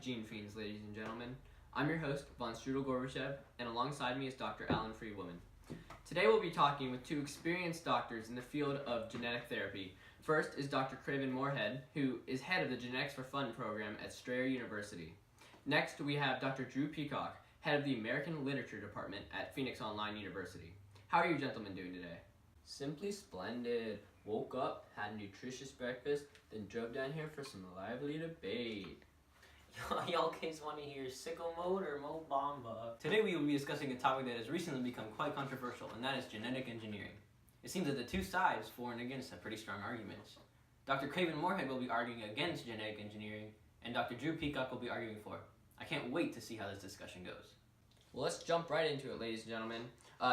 Gene Fiends, ladies and gentlemen. I'm your host, von Strudel Gorbachev, and alongside me is Dr. Alan Freedman. Today we'll be talking with two experienced doctors in the field of genetic therapy. First is Dr. Craven Moorhead, who is head of the Genetics for Fun program at Strayer University. Next, we have Dr. Drew Peacock, head of the American Literature Department at Phoenix Online University. How are you gentlemen doing today? Simply splendid. Woke up, had a nutritious breakfast, then drove down here for some lively debate. Y'all kids want to hear sicko mode or Mo Bamba? Today we will be discussing a topic that has recently become quite controversial, and that is genetic engineering. It seems that the two sides, for and against, have pretty strong arguments. Dr. Craven Moorhead will be arguing against genetic engineering, and Dr. Drew Peacock will be arguing for. I can't wait to see how this discussion goes. Well, let's jump right into it, ladies and gentlemen.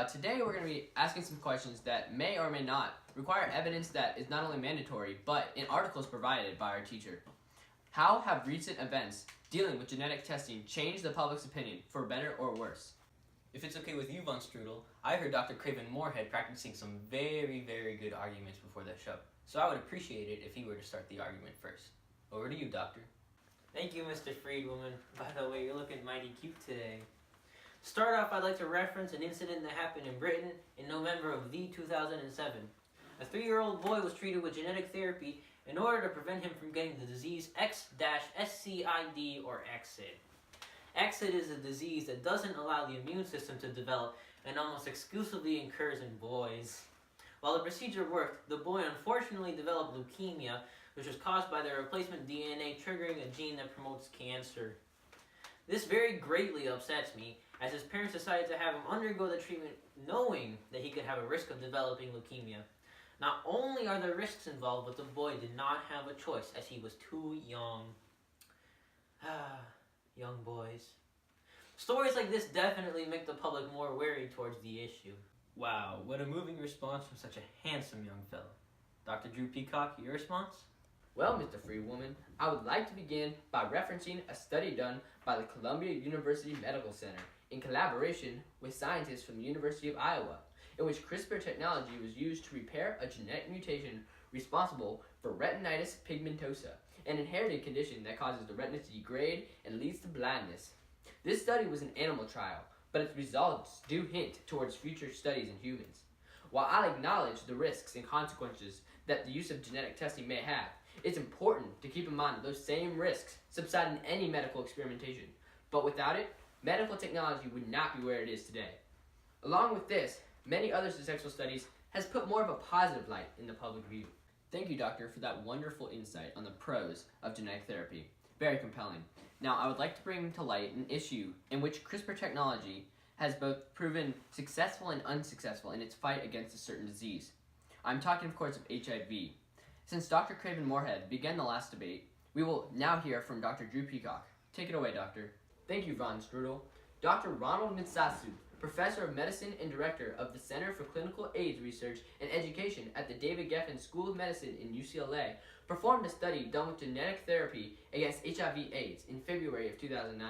Today we're going to be asking some questions that may or may not require evidence that is not only mandatory, but in articles provided by our teacher. How have recent events dealing with genetic testing changed the public's opinion, for better or worse? If it's okay with you, von Strudel, I heard Dr. Craven Moorhead practicing some very, very good arguments before the show, so I would appreciate it if he were to start the argument first. Over to you, Doctor. Thank you, Mr. Freedwoman. By the way, you're looking mighty cute today. Start off, I'd like to reference an incident that happened in Britain in November of 2007. A 3-year-old boy was treated with genetic therapy in order to prevent him from getting the disease X-SCID or XID. XID is a disease that doesn't allow the immune system to develop and almost exclusively occurs in boys. While the procedure worked, the boy unfortunately developed leukemia, which was caused by the replacement DNA triggering a gene that promotes cancer. This very greatly upsets me, as his parents decided to have him undergo the treatment knowing that he could have a risk of developing leukemia. Not only are there risks involved, but the boy did not have a choice as he was too young. Young boys. Stories like this definitely make the public more wary towards the issue. Wow, what a moving response from such a handsome young fellow. Dr. Drew Peacock, your response? Well, Mr. Freedwoman, I would like to begin by referencing a study done by the Columbia University Medical Center in collaboration with scientists from the University of Iowa, in which CRISPR technology was used to repair a genetic mutation responsible for retinitis pigmentosa, an inherited condition that causes the retina to degrade and leads to blindness. This study was an animal trial, but its results do hint towards future studies in humans. While I'll acknowledge the risks and consequences that the use of genetic testing may have, it's important to keep in mind that those same risks subside in any medical experimentation, but without it, medical technology would not be where it is today. Along with this, many other successful studies has put more of a positive light in the public view. Thank you, Doctor, for that wonderful insight on the pros of genetic therapy. Very compelling. Now, I would like to bring to light an issue in which CRISPR technology has both proven successful and unsuccessful in its fight against a certain disease. I'm talking, of course, of HIV. Since Dr. Craven Moorhead began the last debate, we will now hear from Dr. Drew Peacock. Take it away, Doctor. Thank you, von Strudel. Dr. Ronald Mitsatsu, Professor of Medicine and Director of the Center for Clinical AIDS Research and Education at the David Geffen School of Medicine in UCLA, performed a study done with genetic therapy against HIV/AIDS in February of 2009.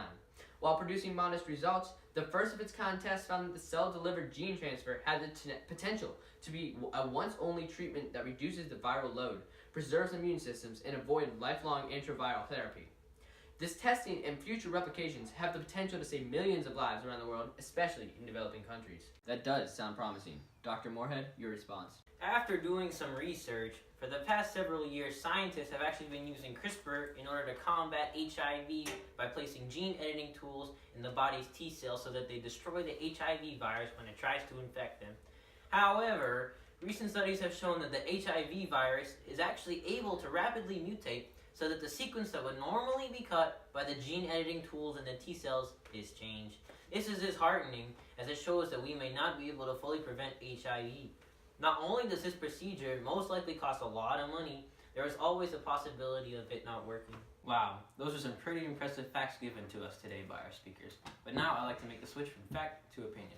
While producing modest results, the first of its kind test found that the cell-delivered gene transfer had the potential to be a once-only treatment that reduces the viral load, preserves immune systems, and avoids lifelong antiviral therapy. This testing and future replications have the potential to save millions of lives around the world, especially in developing countries. That does sound promising. Dr. Moorhead, your response. After doing some research, for the past several years, scientists have actually been using CRISPR in order to combat HIV by placing gene editing tools in the body's T cells so that they destroy the HIV virus when it tries to infect them. However, recent studies have shown that the HIV virus is actually able to rapidly mutate so that the sequence that would normally be cut by the gene editing tools in the T cells is changed. This is disheartening, as it shows that we may not be able to fully prevent HIV. Not only does this procedure most likely cost a lot of money, there is always a possibility of it not working. Wow, those are some pretty impressive facts given to us today by our speakers. But now I'd like to make the switch from fact to opinion.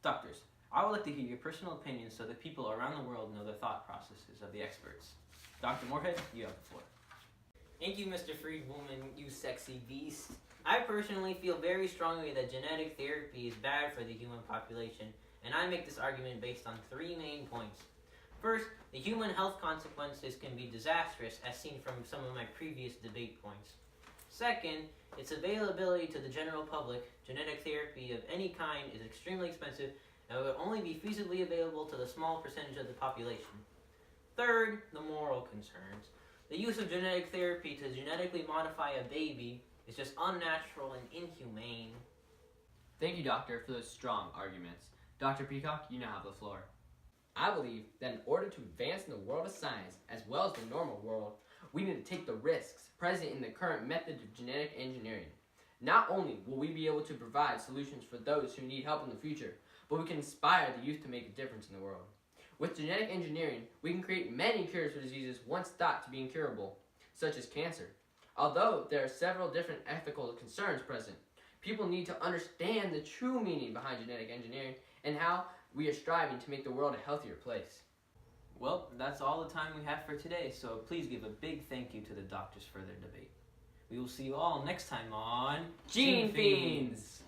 Doctors, I would like to hear your personal opinions so that people around the world know the thought processes of the experts. Dr. Moorhead, you have the floor. Thank you, Mr. Freedwoman, you sexy beast. I personally feel very strongly that genetic therapy is bad for the human population, and I make this argument based on 3 main points. First, the human health consequences can be disastrous, as seen from some of my previous debate points. Second, its availability to the general public. Genetic therapy of any kind is extremely expensive and will only be feasibly available to the small percentage of the population. Third, the moral concerns. The use of genetic therapy to genetically modify a baby is just unnatural and inhumane. Thank you, Doctor, for those strong arguments. Dr. Peacock, you now have the floor. I believe that in order to advance in the world of science, as well as the normal world, we need to take the risks present in the current methods of genetic engineering. Not only will we be able to provide solutions for those who need help in the future, but we can inspire the youth to make a difference in the world. With genetic engineering, we can create many cures for diseases once thought to be incurable, such as cancer. Although there are several different ethical concerns present, people need to understand the true meaning behind genetic engineering and how we are striving to make the world a healthier place. Well, that's all the time we have for today, so please give a big thank you to the doctors for their debate. We will see you all next time on Gene Fiends!